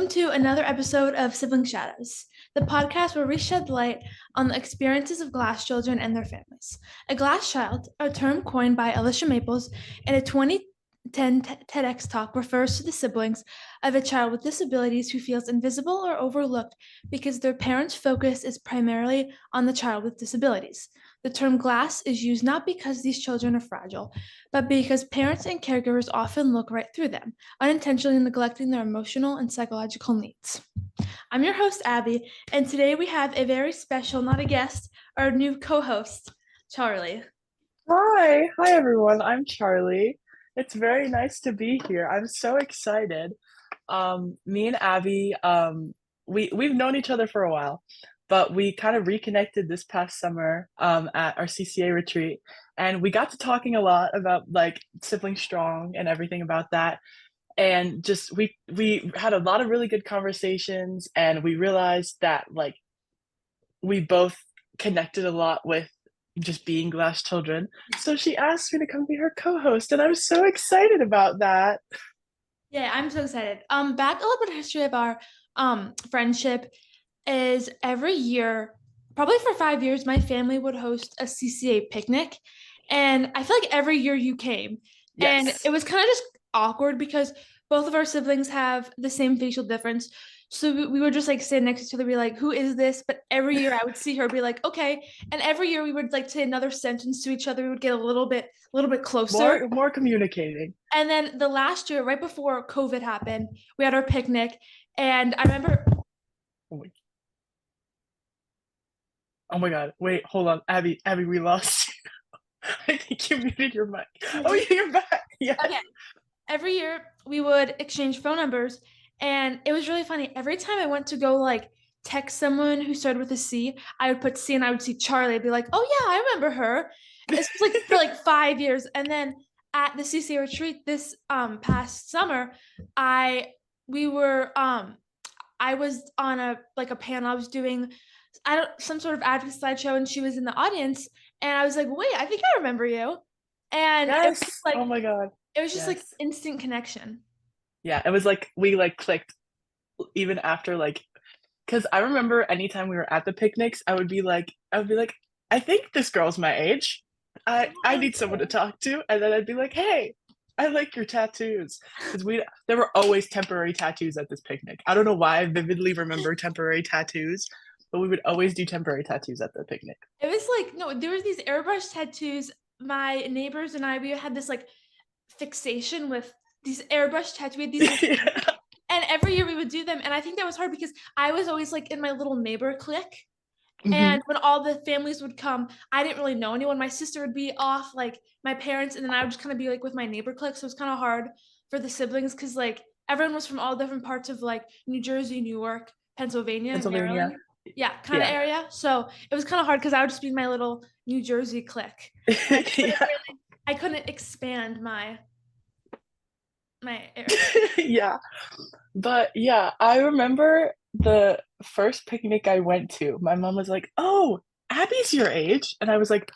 welcome to another episode of Sibling Shadows, the podcast where we shed light on the experiences of glass children and their families. A glass child, a term coined by Alicia Maples in a 2010 TEDx talk, refers to the siblings of a child with disabilities who feels invisible or overlooked because their parents' focus is primarily on the child with disabilities. The term glass is used not because these children are fragile, but because parents and caregivers often look right through them, unintentionally neglecting their emotional and psychological needs. I'm your host, Abby, and today we have a very special, not a guest, our new co-host, Charlie. Hi everyone. I'm Charlie. It's very nice to be here. I'm so excited. Me and Abby, we've known each other for a while, but we kind of reconnected this past summer at our CCA retreat, and we got to talking a lot about like sibling strong and everything about that. And just we had a lot of really good conversations, and we realized that like we both connected a lot with just being glass children. So she asked me to come be her co-host, and I'm so excited about that. Yeah, I'm so excited. Back a little bit of history of our friendship is every year, probably for 5 years, my family would host a CCA picnic. And I feel like every year you came. And Yes. it was kind of just awkward because both of our siblings have the same facial difference. So we would just like sit next to each other, be like, who is this? But every year I would see her be like, okay. And every year we would like say another sentence to each other. We would get a little bit closer. More communicating. And then the last year, right before COVID happened, we had our picnic. And I remember. Oh my God. Wait, hold on. Abby, we lost you. I think you muted your mic. Oh, you're back. Yeah. Okay. Every year we would exchange phone numbers, and it was really funny. Every time I went to go like text someone who started with a C, I would put C and I would see Charlie. I'd be like, oh yeah, I remember her. This was like for like 5 years. And then at the CCA retreat this past summer, I we were I was on a panel. I was doing some sort of advocacy slideshow, and she was in the audience, and I was like, wait, I think I remember you. And it was Yes. like Oh my God. it was just like Yes. instant connection. Yeah, it was like we like clicked even after like because I remember anytime we were at the picnics, I would be like, I think this girl's my age. I need someone to talk to, and then I'd be like, hey, I like your tattoos, because we there were always temporary tattoos at this picnic. I don't know why I vividly remember temporary tattoos, but we would always do temporary tattoos at the picnic. It was like, no, there was these airbrush tattoos. My neighbors and we had this like fixation with these airbrush tattoos. We had these Yeah. and every year we would do them. And I think that was hard because I was always like in my little neighbor clique. Hmm. And when all the families would come, I didn't really know anyone. My sister would be off, like my parents, and then I would just kind of be like with my neighbor clique. So it was kind of hard for the siblings because like everyone was from all different parts of like New Jersey, New York, Pennsylvania, Pennsylvania. Maryland. Yeah, kind of Yeah. area. So it was kind of hard because I would just be my little New Jersey clique. And Yeah. I couldn't expand my area. Yeah. But yeah, I remember the first picnic I went to. My mom was like, "Oh, Abby's your age," and I was like,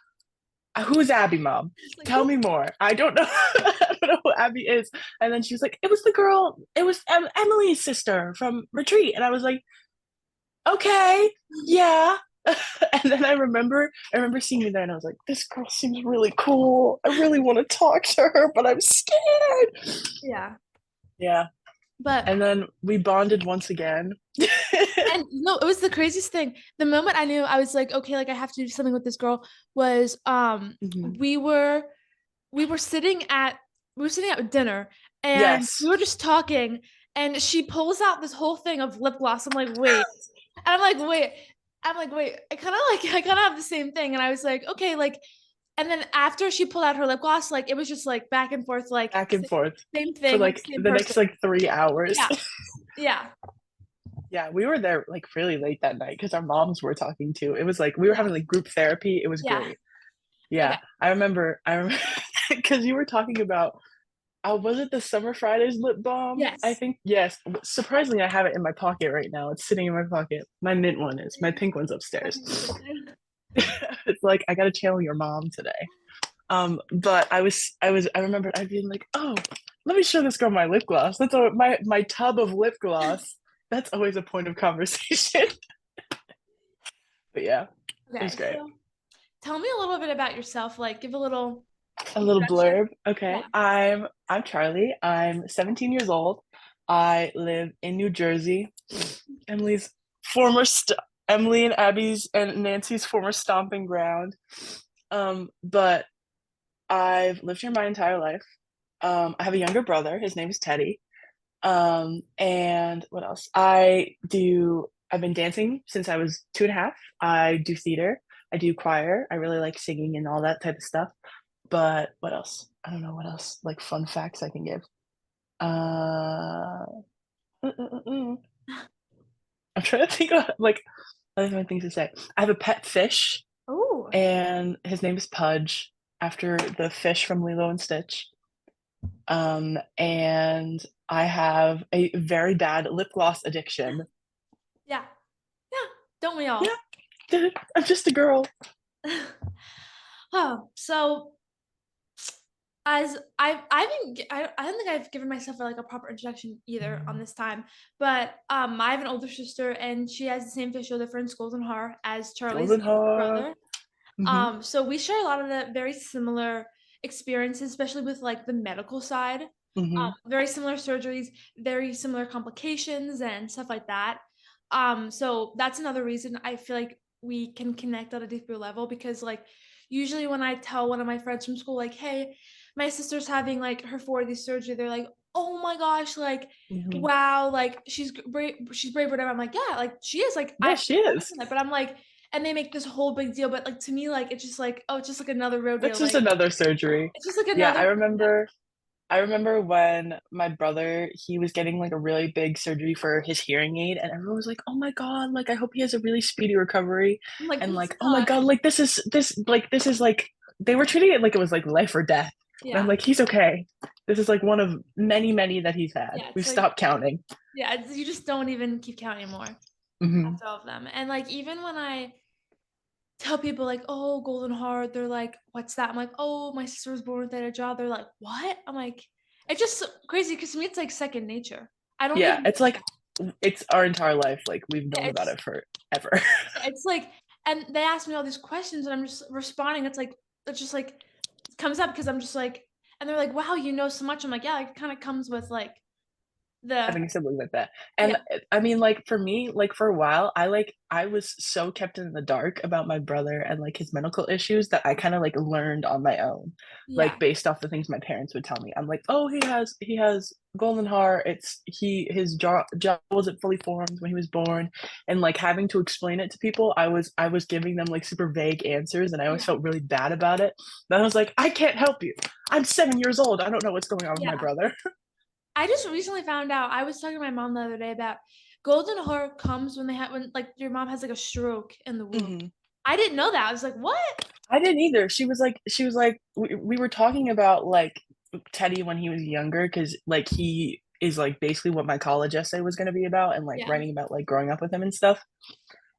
"Who's Abby, Mom? Like, Tell me more. I don't know. I don't know who Abby is." And then she was like, "It was the girl. It was Emily's sister from retreat." And I was like, "Okay, yeah." And then I remember seeing you there, and I was like, "This girl seems really cool. I really want to talk to her, but I'm scared." yeah. Yeah. But And then we bonded once again. and no, it was the craziest thing. The moment I knew I was like, okay, like I have to do something with this girl was Mhm. we were we were sitting at dinner, and we Yes. were just talking, and she pulls out this whole thing of lip gloss. I'm like, wait. And I'm like, wait, I kind of have the same thing. And I was like, okay, like, and then after she pulled out her lip gloss, like it was just like back and forth, like Back and forth same for thing, like like same the person. next like 3 hours. Yeah. Yeah. Yeah, we were there like really late that night because our moms were talking too. It was like we were having like group therapy. It was Yeah. great. Okay. Yeah, I remember because you were talking about was it the Summer Fridays lip balm? I Yes. think yes. Surprisingly, I have it in my pocket right now. It's sitting in my pocket. My mint one is. My pink one's I upstairs. think it's up there. It's like I gotta channel your mom today. But I remember I'd been like, oh, let me show this girl my lip gloss. That's my tub of lip gloss. that's always a point of conversation. But yeah, it was Okay, great. so tell me a little bit about yourself. Like, give a little A little introduction. blurb. Okay. Yeah. I'm Charlie. I'm 17 years old. I live in New Jersey. Emily's former st Emily and Abby's and Nancy's former stomping ground. But I've lived here my entire life. I have a younger brother. His name is Teddy. And what else? I've been dancing since I was 2.5. I do theater. I do choir. I really like singing and all that type of stuff. But what else? I don't know what else, like fun facts I can give. Uh, I'm trying to think of like other things to say. I have a pet fish, Oh, and his name is Pudge, after the fish from Lilo and Stitch. And I have a very bad lip gloss addiction. yeah. Yeah. Don't we all? Yeah, I'm just a girl. Oh, so as I didn't I don't think I've given myself like a proper introduction either on this time, but I have an older sister and she has the same facial difference, golden hair, as Charlie's Golden younger heart. brother. Hmm. So we share a lot of the very similar experiences, especially with like the medical side. Hmm. Very similar surgeries, very similar complications and stuff like that. So that's another reason I feel like we can connect on a deeper level because like usually when I tell one of my friends from school, like, hey, my sister's having like her 4D surgery, they're like, oh my gosh, like Hmm. wow, like she's brave, whatever. I'm like, yeah, like she is like Yeah, she is. but I'm like, and they make this whole big deal, but like to me, like it's just like, oh, it's just like another rodeo, That's just like another surgery. it's just like Yeah, another I remember when my brother, he was getting like a really big surgery for his hearing aid, and everyone was like, "Oh my God, like I hope he has a really speedy recovery." I'm like, And it's like, "Oh my not. God, like this is like they were treating it like it was like life or death." And I'm Yeah. like, "He's okay. This is like one of many, many that he's had. Yeah. We've It's like, stopped counting." yeah, you just don't even keep count anymore Hmm. after all of them. And like, even when I tell people, like, oh, golden heart, they're like, what's that? I'm like, oh, my sister was born without a jaw. They're like, what? I'm like, it's just so crazy because to me, it's like second nature. I don't Yeah, even, it's like it's our entire life. Like we've yeah, known about it forever. it's like, and they ask me all these questions and I'm just responding. It's like, it's just like, it comes up because I'm just like, and they're like, wow, you know so much. I'm like, yeah, it kind of comes with like the, Having a sibling like that. yeah, And I mean, like for me, like for a while, I was so kept in the dark about my brother and like his medical issues that I kind of like learned on my own, yeah, like based off the things my parents would tell me. I'm like, oh, he has golden hair. His jaw wasn't fully formed when he was born, and like having to explain it to people, I was giving them like super vague answers, and I always yeah, felt really bad about it. Then I was like, I can't help you. I'm 7 years old. I don't know what's going on with my yeah. brother. I just recently found out. I was talking to my mom the other day about golden heart comes when they have when like your mom has like a stroke in the womb. Hmm. I didn't know that. I was like, what? I didn't either. She was like, we were talking about like Teddy when he was younger, because like he is like basically what my college essay was going to be about, and like Yeah, writing about like growing up with him and stuff.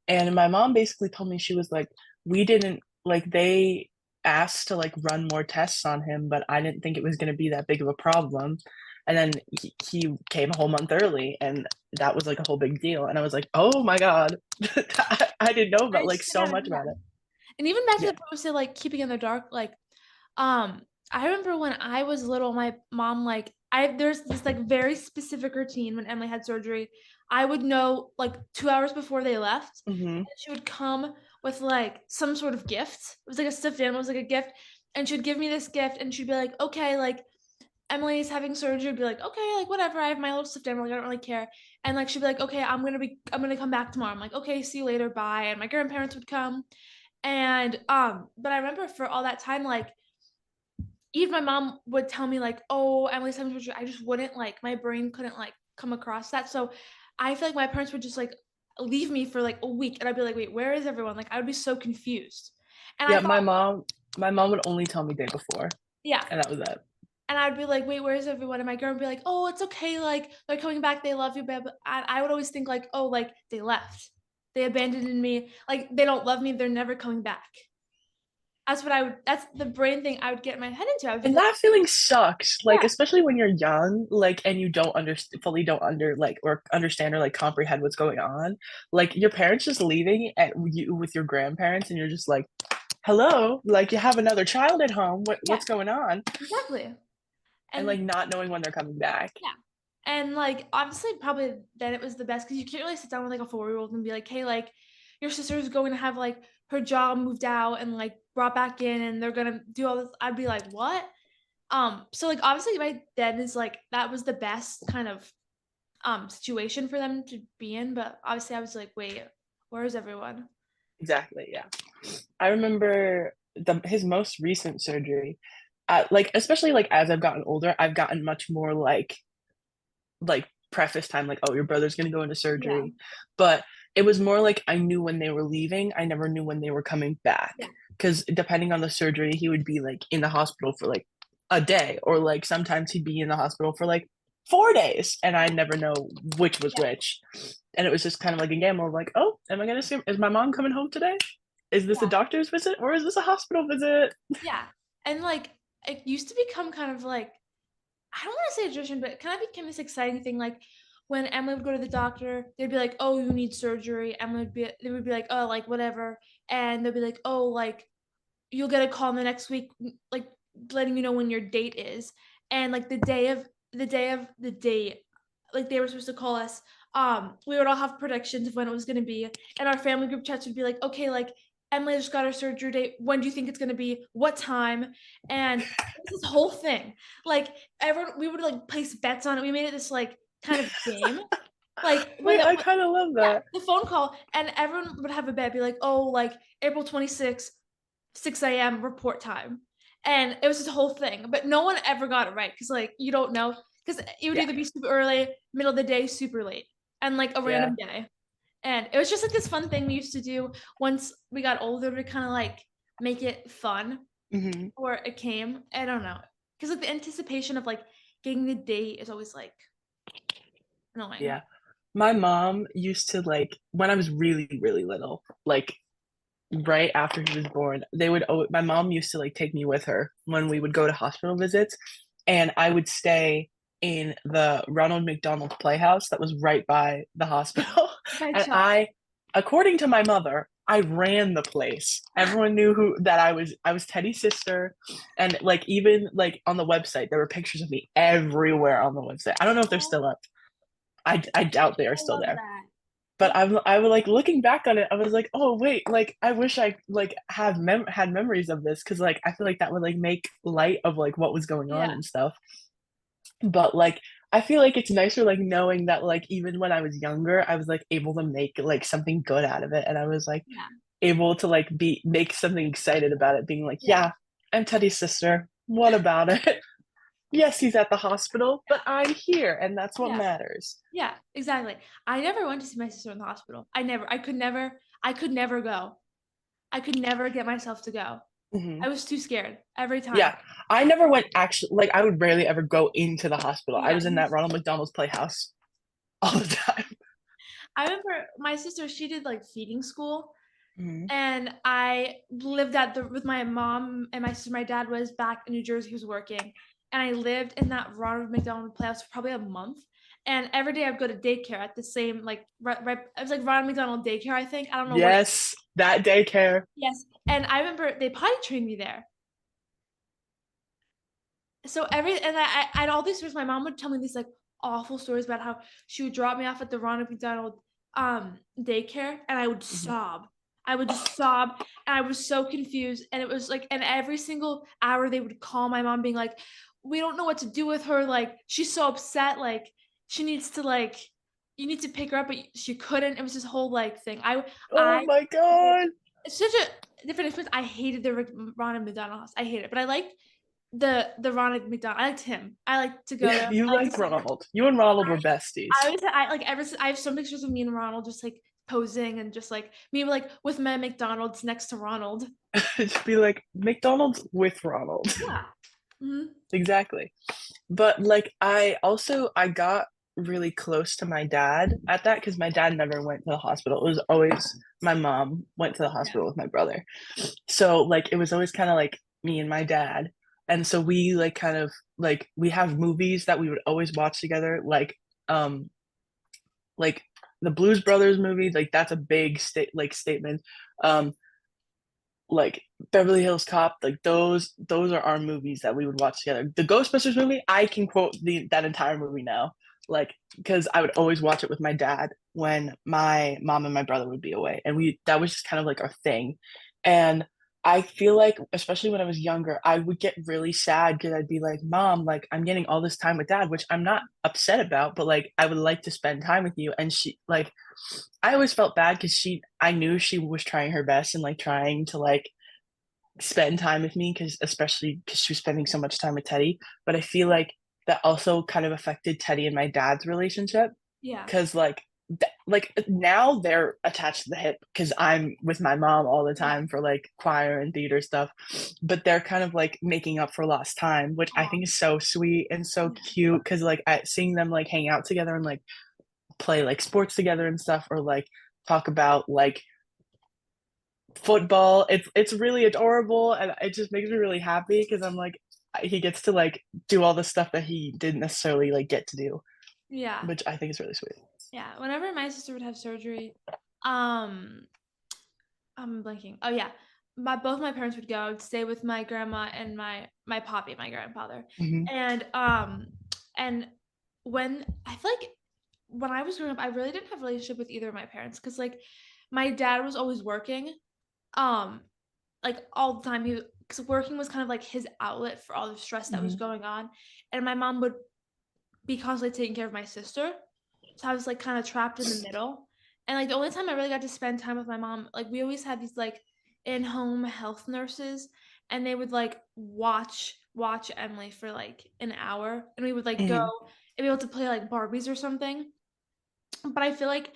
And my mom basically told me, she was like, we didn't like they asked to like run more tests on him, but I didn't think it was going to be that big of a problem. And then he came a whole month early, and that was like a whole big deal. And I was like, oh my God, I didn't know I about like just so yeah, much yeah. about it. And even back to Yeah. the post of like keeping in the dark, like um, I remember when I was little, my mom like there's this like very specific routine when Emily had surgery. I would know like 2 hours before they left. Hmm. And she would come with like some sort of gift. It was like a stuffed animal, it was like a gift. And she'd give me this gift and she'd be like, okay, like Emily's having surgery, be like, okay, like whatever. I have my little stuffed animal. Like, I don't really care. And like she'd be like, okay, I'm gonna come back tomorrow. I'm like, okay, see you later, bye. And my grandparents would come. And but I remember for all that time, like even my mom would tell me like, oh, Emily's having surgery. I just wouldn't like my brain couldn't like come across that. So I feel like my parents would just like leave me for like a week, and I'd be like, wait, where is everyone? Like I would be so confused. And I Yeah, thought, my mom would only tell me day before, yeah, and that was it. and I'd be like, wait, where's everyone? And my girl would be like, oh, it's okay. Like, they're coming back. They love you, babe. I would always think, like, oh, like, they left. They abandoned me. Like, they don't love me. They're never coming back. That's what I would. That's the brain thing I would get my head into. I would be And like, that feeling sucks, like yeah, especially when you're young, like and you don't fully don't like or understand or like comprehend what's going on. Like your parents just leaving at you with your grandparents, and you're just like, "Hello, like you have another child at home. yeah, What's going on?" exactly. And And like not knowing when they're coming back. yeah, and like obviously probably then it was the best because you can't really sit down with like a 4-year old and be like, hey, like your sister's going to have like her job moved out and like brought back in and they're gonna do all this. I'd be like, what? So like obviously my dad is like that was the best kind of situation for them to be in, but obviously I was like, wait, where is everyone? Exactly. Yeah. I remember his most recent surgery. Like especially like as I've gotten older, I've gotten much more like preface time, like, oh, your brother's gonna go into Yeah, surgery. But it was more like I knew when they were leaving. I never knew when they were coming back. yeah, Because depending on the surgery, he would be like in the hospital for like a day, or like sometimes he'd be in the hospital for like 4 days, and I never know which was yeah, which. And it was just kind of like a gamble of like, oh, am I gonna see? Is my mom coming home today? Is this a yeah, doctor's visit or is this a hospital visit? yeah. And like it used to become kind of like I don't want to say a tradition, but it kind of became this exciting thing. Like when Emily would go to the doctor, they'd be like, "Oh, you need surgery." Emily would be, they would be like, "Oh, like whatever," and they'd be like, "Oh, like you'll get a call in the next week, like letting you know when your date is." And like the date, like they were supposed to call us. We would all have predictions of when it was going to be, and our family group chats would be like, "Okay, like Emily just got her surgery date. When do you think it's going to be? What time?" And this whole thing, like everyone, we would like place bets on it. We made it this like kind of game. Like when Wait, the I kind of love yeah, that. the phone call, and everyone would have a bet, be like, "Oh, like April 26th, 6 a.m. report time," and it was this whole thing. But no one ever got it right because like you don't know because it would Yeah, either be super early, middle of the day, super late, and like a yeah. random day. And it was just like this fun thing we used to do once we got older to kind of like make it fun Hmm. or it came. I don't know because like the anticipation of like getting the date is always like annoying. Yeah. My mom used to like when I was really, really little, like right after he was born, my mom used to like take me with her when we would go to hospital visits, and I would stay in the Ronald McDonald Playhouse that was right by the hospital. By And chalk. according to my mother, I ran the place. Everyone knew who that I was Teddy's sister, and like even like on the website there were pictures of me everywhere on the website. I don't know if they're still up. I doubt they are I still love there. that. But I was like looking back on it, I was like, oh wait, like I wish I like had memories of this because like I feel like that would like make light of like what was going on Yeah, and stuff. But like I feel like it's nicer like knowing that like even when I was younger, I was like able to make like something good out of it, and I was like yeah, able to like be make something excited about it, being like, yeah, yeah, I'm Teddy's sister. What about it? Yes, he's at the hospital, but I'm here, and that's what yeah, matters. yeah, exactly. I never went to see my sister in the hospital. I could never go. I could never get myself to go. Hmm. I was too scared every time. Yeah, I never went actually, like, I would rarely ever go into the hospital. I Yeah. was in that Ronald McDonald's Playhouse all the time. I remember my sister, she did like feeding school. Hmm. And I lived at the with my mom and my sister. My dad was back in New Jersey, he was working. And I lived in that Ronald McDonald Playhouse for probably a month. And every day I'd go to daycare at the same like right it was like Ronald McDonald daycare, I think. I don't know what it Yes, that daycare. yes. And I remember they potty trained me there. So I had all these stories. My mom would tell me these like awful stories about how she would drop me off at the Ronald McDonald daycare and I would Hmm. sob. I would just sob and I was so confused. And it was like and every single hour they would call my mom being like, we don't know what to do with her. Like she's so upset. Like she needs to like you need to pick her up, but she couldn't. It was this whole like thing. Oh I my God. it's such a different experience. I hated the Ronald McDonald house. I hate it. But I liked the Ronald McDonald. I liked him. I like to go Yeah, there. you I like to liked see him. Ronald. You and Ronald were besties. I always I like ever I have some pictures of me and Ronald just like posing and just like me like with my McDonald's next to Ronald. Just be like McDonald's with Ronald. Yeah. Hmm. Exactly. But like I got really close to my dad at that because my dad never went to the hospital. It was always my mom went to the Yeah. hospital with my brother. So like it was always kind of like me and my dad. And so we like kind of like we have movies that we would always watch together, um like the Blues Brothers movie, like that's a big statement. Um like Beverly Hills Cop, like those are our movies that we would watch together. The Ghostbusters movie, I can quote that entire movie now, like because I would always watch it with my dad when my mom and my brother would be away, and we that was just kind of like our thing. And I feel like, especially when I was younger, I would get really sad because I'd be like, "Mom, like I'm getting all this time with dad, which I'm not upset about, but like I would like to spend time with you." And she like I always felt bad because I knew she was trying her best and like trying to like spend time with me because especially because she was spending so much time with Teddy. But I feel like that also kind of affected Teddy and my dad's relationship Yeah. because like now they're attached to the hip because I'm with my mom all the Yeah. time for like choir and theater stuff, but they're kind of like making up for lost time, which I think is so sweet and so cute because like seeing them like hang out together and like play like sports together and stuff or like talk about like football. It's really adorable and it just makes me really happy because I'm like he gets to like do all the stuff that he didn't necessarily like get to do, Yeah. which I think is really sweet. Yeah. Whenever my sister would have surgery, um, I'm blanking. Oh yeah. Both my parents would go. I would stay with my grandma and my poppy, my grandfather. Hmm. And and when I feel like when I was growing up, I really didn't have a relationship with either of my parents because like my dad was always working, um, like all the time. He because working was kind of like his outlet for all the stress that was Hmm. going on, and my mom would be constantly taking care of my sister. So I was like kind of trapped in the middle. And like the only time I really got to spend time with my mom, like we always had these like in-home health nurses and they would like watch Emily for like an hour and we would like go Hmm. and be able to play like Barbies or something. But I feel like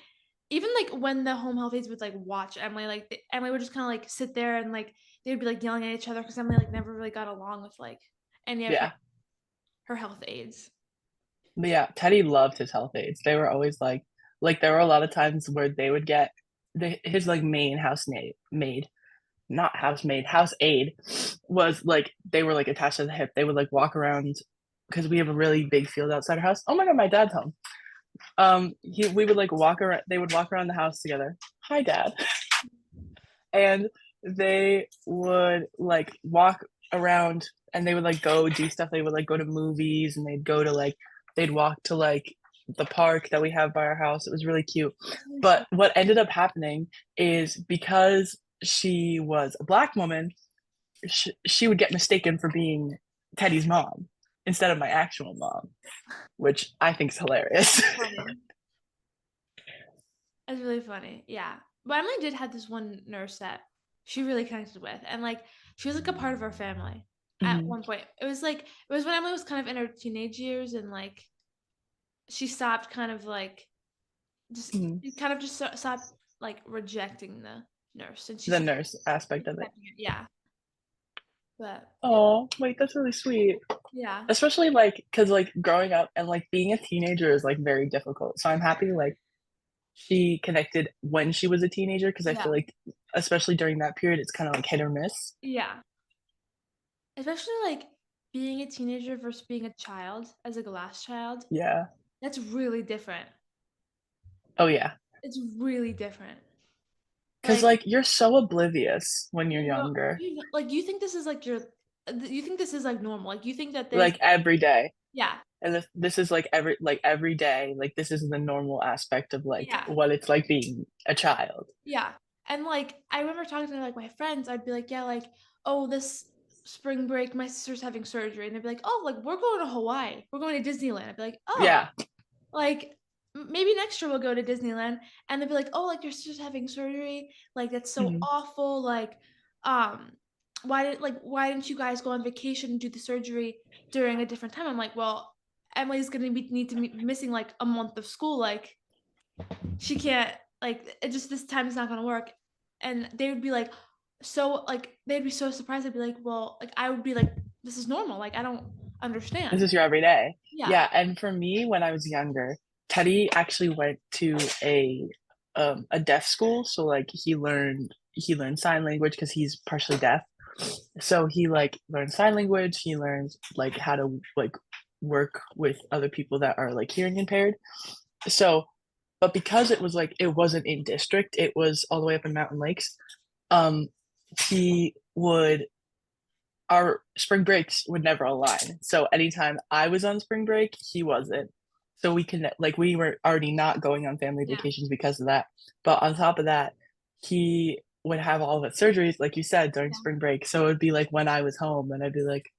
even like when the home health aides would like watch Emily, like Emily would just kind of like sit there and like they would be like yelling at each other because Emily like never really got along with like any of Yeah. her health aides. But yeah, Teddy loved his health aides. They were always like there were a lot of times where they would get his like main maid, not housemaid, house aide was like they were like attached to the hip. They would like walk around because we have a really big field outside our house. Oh my god, my dad's home. We would like walk around. They would walk around the house together. Hi, dad. And they would like walk around and they would like go do stuff. They would like go to movies and they'd walk to like the park that we have by our house. It was really cute. But what ended up happening is because she was a black woman, she would get mistaken for being Teddy's mom instead of my actual mom, which I think is hilarious. Funny. It's really funny. Yeah. But Emily did have this one nurse that she really connected with. And like she was like a part of our family at Hmm. one point. It was when Emily was kind of in her teenage years and like she stopped kind of like just Hmm. she kind of just stopped like rejecting the nurse and she The started nurse aspect of it. accepting it. Yeah. But Oh, wait, that's really sweet. yeah. Especially like because like growing up and like being a teenager is like very difficult. So I'm happy like she connected when she was a teenager because I Yeah. feel like especially during that period it's kind of like hit or miss. Yeah. Especially like being a teenager versus being a child as a glass child. Yeah. That's really different. Oh yeah. It's really different. Because Like like you're so oblivious when you're you know, younger. you think this is like you think this is like normal. Like you think that this Like every day. yeah. And this is like every day. Like this is the normal aspect of like Yeah. what it's like being a child. Yeah. And like I remember talking to like my friends, I'd be like, yeah, like, oh, this spring break, my sister's having surgery. And they'd be like, oh, like we're going to Hawaii. We're going to Disneyland. I'd be like, oh, Yeah. like maybe next year we'll go to Disneyland. And they'd be like, oh, like your sister's having surgery. Like that's so Hmm. awful. Um, why didn't you guys go on vacation and do the surgery during a different time? I'm like, well, Emily's gonna need to be missing like a month of school. Like she can't like it just this time is not gonna work. And they would be like so like they'd be so surprised. I'd be like, well, like I would be like, this is normal. Like I don't This understand. is your everyday. Yeah. Yeah, and for me when I was younger, Teddy actually went to a deaf school, so like he learned sign language because he's partially deaf. So he like learned sign language, he learns like how to like work with other people that are like hearing impaired. So, but because it was like it wasn't in district, it was all the way up in Mountain Lakes. Um, he would our spring breaks would never align. So anytime I was on spring break, he wasn't. So we were already not going on family Yeah. vacations because of that. But on top of that, he would have all of his surgeries, like you said, during Yeah. spring break. So it would be like when I was home, and I'd be like,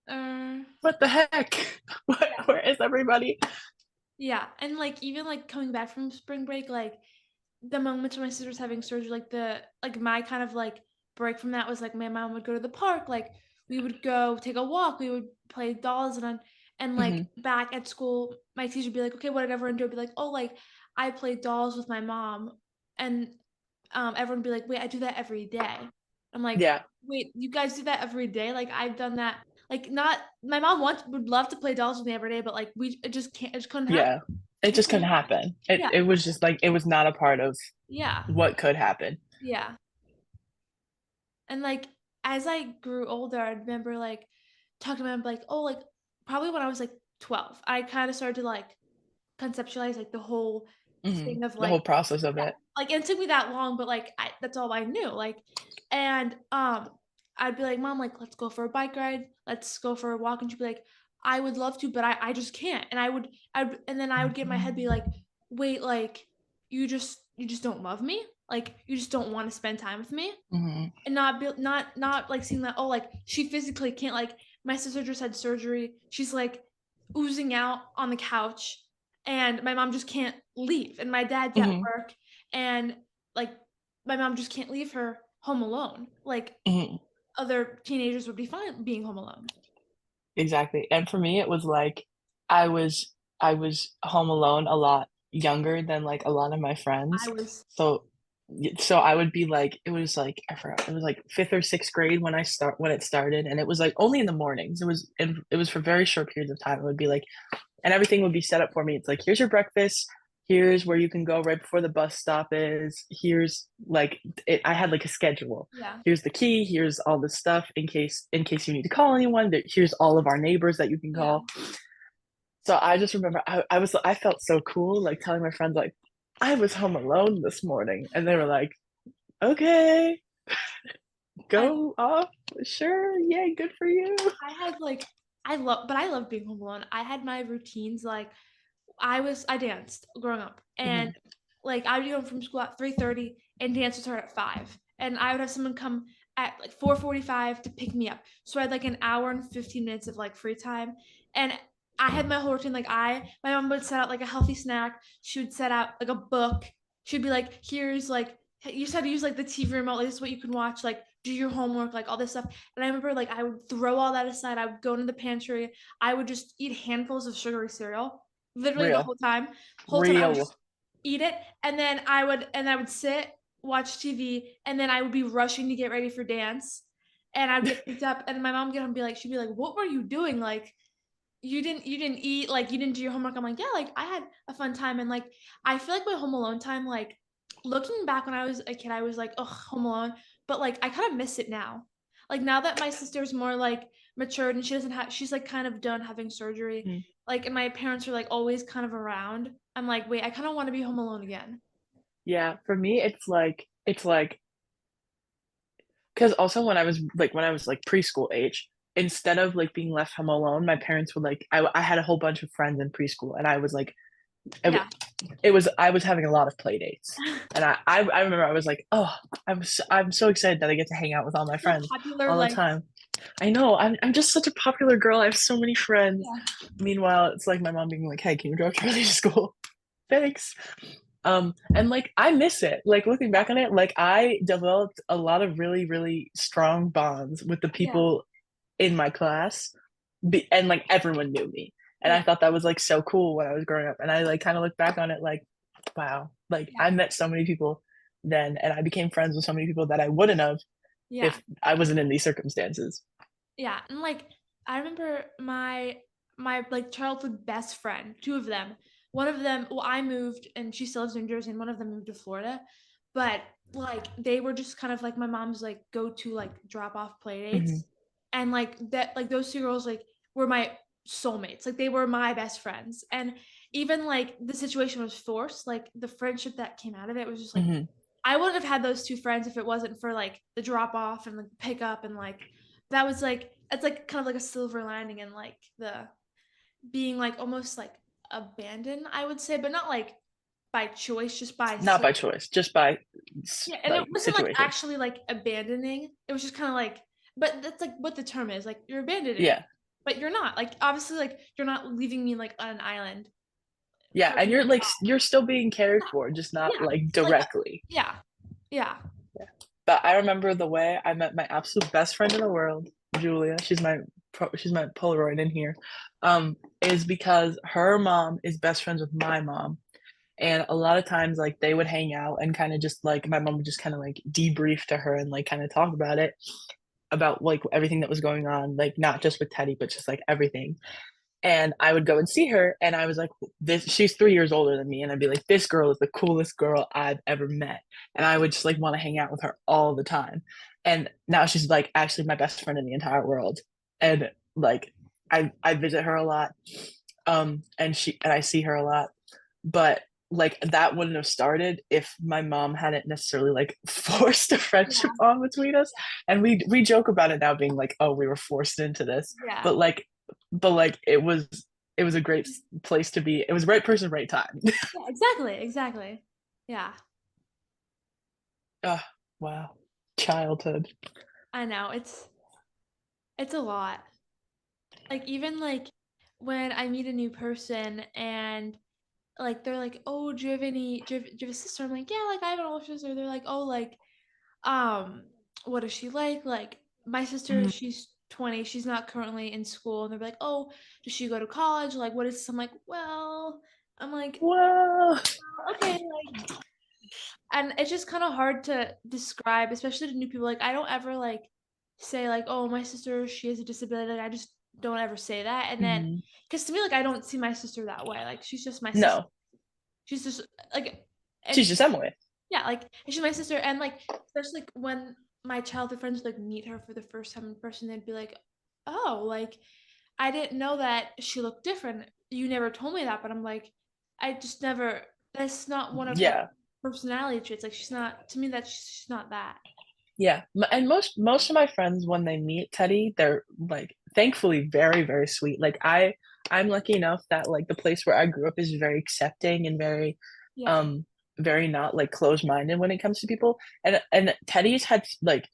Um, "What the heck? yeah. Where is everybody?" Yeah. And like even like coming back from spring break, like the moments when my sister's having surgery, like my kind of like break from that was like my mom would go to the park, like we would go take a walk, we would play dolls and like Hmm. back at school, my teacher would be like, okay, what did everyone do? I'd be like, oh, like I played dolls with my mom, and everyone would be like, wait, I do that every day. I'm like, Yeah, wait, you guys do that every day? Like I've done that. Like not my mom wants would love to play dolls with me every day, but like we it just can't it just couldn't happen. yeah. It It just couldn't couldn't happen. happen. It Yeah, it was just like it was not a part of yeah, what could happen. yeah. And like as I grew older, I remember like talking about like, oh, like probably when I was like 12, I kind of started to like conceptualize like the whole thing of The like, whole process of yeah, it. like it took me that long, but like that's all I knew. Like, and I'd be like, Mom, like let's go for a bike ride, let's go for a walk, and she'd be like, I would love to, but I just can't. And and then I would get in my head be like, wait, like you just don't love me, like you just don't want to spend time with me, Hmm. and not like seeing that, oh, like she physically can't, like my sister just had surgery, she's like oozing out on the couch, and my mom just can't leave, and my dad's at Hmm. work, and like my mom just can't leave her home alone, like Hmm. other teenagers would be fine being home alone. Exactly. And for me, it was like I was I was home alone a lot younger than like a lot of my I friends. was So I would be like it was like I forgot it was like fifth or sixth grade when it started, and it was like only in the mornings. It was for very short periods of time. It would be like and everything would be set up for me. It's like, here's your breakfast. Here's where you can go right before the bus stop is. Here's like I had like a schedule. Yeah, Here's the key. Here's all the stuff in case you need to call anyone. Here's all of our neighbors that you can yeah. call. So I just remember I felt so cool like telling my friends like I was home alone this morning, and they were like, okay, I go off, sure, yay, good for you. I had like I love being home alone. I had my routines, like I danced growing up, and Hmm. like I'd be home from school at 3:30, and dance would start at 5, and I would have someone come at like 4:45 to pick me up. So I had like an hour and 15 minutes of like free time, and I had my whole routine. Like my mom would set out like a healthy snack. She would set out like a book. She'd be like, "Here's like you just had to use like the TV remote. Like, this is what you can watch. Like do your homework. Like all this stuff." And I remember like I would throw all that aside. I would go into the pantry. I would just eat handfuls of sugary cereal, literally the Real, whole time. Whole time I would real. just eat it, and then I would sit, watch TV, and then I would be rushing to get ready for dance, and I'd get picked up, and my mom would get home and be like, she'd be like, "What were you doing? Like you didn't eat, like you didn't do your homework." I'm like, "Yeah, like I had a fun time," and like I feel like my home alone time, like looking back when I was a kid, I was like, "Oh, home alone," but like I kind of miss it now. Like now that my sister's more like matured and she doesn't have, she's like kind of done having surgery, like, and my parents are like always kind of around. I'm like, wait, I kind of want to be home alone again. Yeah, for me, it's like because also when I was like preschool age, instead of like being left home alone, my parents would like I had a whole bunch of friends in preschool, and I was like Yeah. I was having a lot of play dates, and I remember I was like, oh, I'm so excited that I get to hang out with all my So friends popular, all the like, time. I know I'm just such a popular girl. I have so many friends. yeah, Meanwhile, it's like my mom being like, hey, can you drop Charlie to school? Thanks. And like I miss it. Like looking back on it, like I developed a lot of really, really strong bonds with the yeah, people in my class, and like everyone knew me. And I yeah, thought that was like so cool when I was growing up. And I like kind of look back on it like, wow, like yeah, I met so many people then, and I became friends with so many people that I wouldn't have yeah, if I wasn't in these circumstances. yeah. And like I remember my like childhood best friend, two of them. one of them, well, I moved and she still lives in New Jersey, and one of them moved to Florida. But like they were just kind of like my mom's like go to like drop off play Hmm. dates. And like that, like those two girls like were my soulmates. Like they were my best friends. And even like the situation was forced, like the friendship that came out of it was just like Hmm. I wouldn't have had those two friends if it wasn't for like the drop off and the pick up and like that was like it's like kind of like a silver lining and like the being like almost like abandoned, I would say, but not like by choice, just by Not by choice, just by yeah, and it like wasn't like situation. actually like abandoning. It was just kind of like, but that's like what the term is. Like you're abandoning me, Yeah. but you're not. Like obviously, like you're not leaving me like on an island Yeah, for and you're like you're still being cared yeah, for, just not yeah, like like directly. yeah, yeah, Yeah. But I remember the way I met my absolute best friend in the world, Julia. She's my Polaroid in here. Is because her mom is best friends with my mom. And a lot of times like they would hang out and kind of just like my mom would just kind of like debrief to her and like kind of talk about it, about like everything that was going on, like not just with Teddy, but just like everything. And I would go and see her, and I was like, "This." She's 3 years older than me, and I'd be like, "This girl is the coolest girl I've ever met," and I would just like want to hang out with her all the time. And now she's like actually my best friend in the entire world, and like I visit her a lot, and I see her a lot, but like that wouldn't have started if my mom hadn't necessarily like forced a friendship yeah, on between us. And we joke about it now being like, oh, we were forced into this, yeah, but like it was a great place to be. It was right person, right time. yeah. Exactly, exactly. Yeah, Oh, wow. Childhood. I know it's a lot. Like even like when I meet a new person and like they're like, "Oh, do you have a sister?" I'm like, "Yeah, like I have an older sister." They're like, "Oh, like um what is she like?" Like my sister, Mhm. she's 20, she's not currently in school, and they're like, "Oh, does she go to college? Like what is this?" I'm like, "Well," I'm like, Whoa. "Okay, like," and it's just kind of hard to describe, especially to new people. Like I don't ever like say like, "Oh, my sister, she has a disability." Like I just don't ever say that. And then Mhm. because to me, like I don't see my sister that way. Like she's just my sister. No, She's just like, and she's just Emily. yeah, like and she's my sister. And like especially like when my childhood friends like meet her for the first time in person, they'd be like, "Oh, like I didn't know that she looked different. You never told me that." But I'm like, I just never. That's not one of her Yeah. personality traits. Like she's not to me. That she's not that. Yeah, and most of my friends when they meet Teddy, they're like thankfully very very sweet. Like I'm lucky enough that like the place where I grew up is very accepting and very Yeah, um very not like closed-minded when it comes to people. And Teddy's had like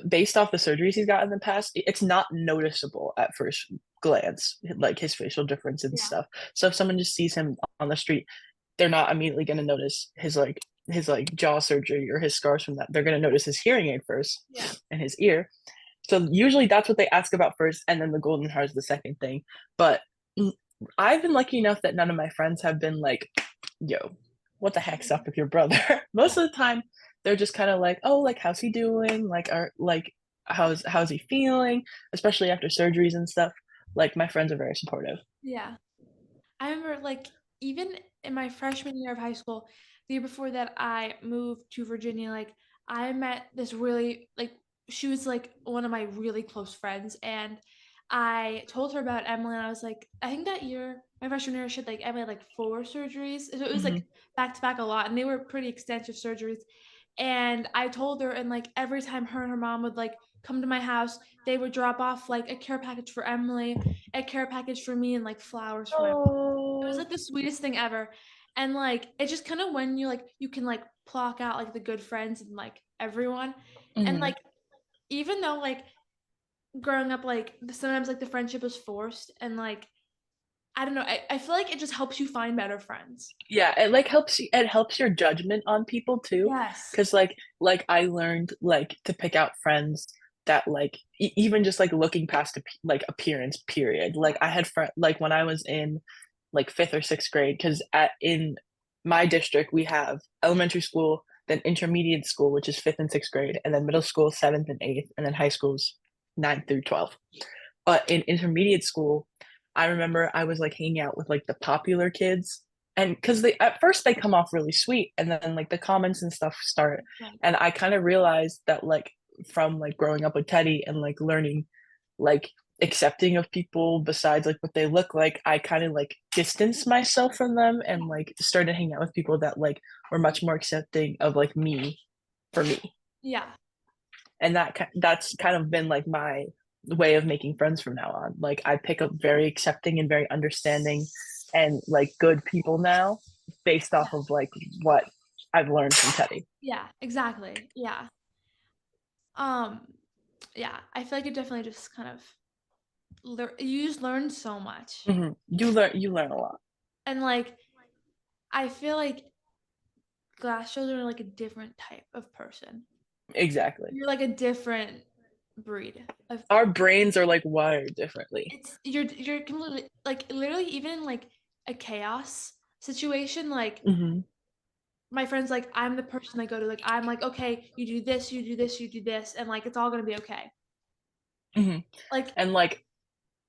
based off the surgeries he's got in the past, it's not noticeable at first glance, like his facial difference and yeah, stuff. So if someone just sees him on the street, they're not immediately going to notice his like jaw surgery or his scars from that. They're going to notice his hearing aid first yeah, and his ear. So usually that's what they ask about first, and then the golden hair is the second thing. But I've been lucky enough that none of my friends have been like, "Yo, what the heck's up with your brother?" yeah, Most of the time, they're just kind of like, "Oh, like how's he doing? Like, are like how's he feeling?" Especially after surgeries and stuff. Like my friends are very supportive. yeah. I remember like even in my freshman year of high school, the year before that I moved to Virginia, like I met this really like she was like one of my really close friends and I told her about Emily and I was like, I think that year, my freshman year, she had like Emily had like 4 surgeries. So it was like Hmm. back to back a lot and they were pretty extensive surgeries. And I told her and like every time her and her mom would like come to my house, they would drop off like a care package for Emily, a care package for me and like flowers for Emily. It was Oh. like the sweetest thing ever. And like it's just kind of when you like you can like block out like the good friends and like everyone. And Hmm. like even though like growing up like sometimes like the friendship is forced and like I don't know, I feel like it just helps you find better friends. Yeah, it like helps you, it helps your judgment on people too. Yes. Cause like I learned like to pick out friends that like even just like looking past like appearance period. Like I had friend like when I was in like fifth or sixth grade, because at in my district we have elementary school, then intermediate school, which is fifth and sixth grade, and then middle school seventh and eighth, and then high school's ninth through 12th. But in intermediate school, I remember I was like hanging out with like the popular kids, and because they at first they come off really sweet, and then like the comments and stuff start, Right. and I kind of realized that like from like growing up with Teddy and like learning like accepting of people besides like what they look like, I kind of like distanced myself from them and like started hanging out with people that like were much more accepting of like me for me. Yeah. And that's kind of been like my way of making friends from now on. Like I pick up very accepting and very understanding and like good people now based off of like what I've learned from Teddy. Yeah, exactly. Yeah. Um, yeah, I feel like it definitely just kind of you just learn so much. You learn a lot. And like I feel like glass children are like a different type of person. Exactly. You're like a different breed of Our brains are like wired differently. it's you're completely like literally even in like a chaos situation, like Hmm. my friends like I'm the person they go to, like I'm like, okay, you do this, you do this, you do this, and like it's all gonna be okay. Hmm. Like And like,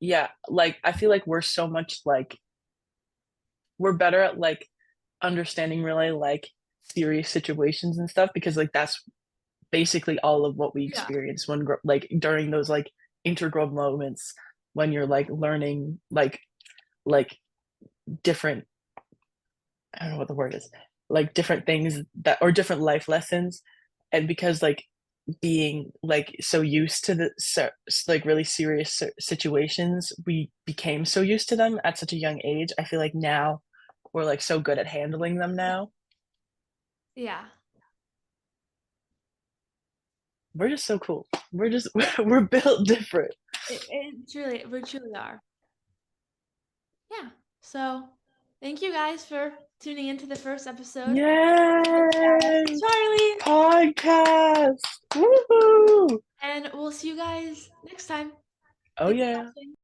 yeah, like I feel like we're so much like we're better at like understanding really like serious situations and stuff because like that's basically all of what we yeah, experience when like during those like integral moments when you're like learning like different, I don't know what the word is, like different things that or different life lessons. And because like being like so used to the like really serious situations, we became so used to them at such a young age. I feel like now we're like so good at handling them now. yeah. We're just so cool. We're just we're built different. It truly we truly are. Yeah. So thank you guys for tuning into the first episode of Yay! Charlie. Podcast. Woohoo! And we'll see you guys next time. Oh Thanks for yeah. watching.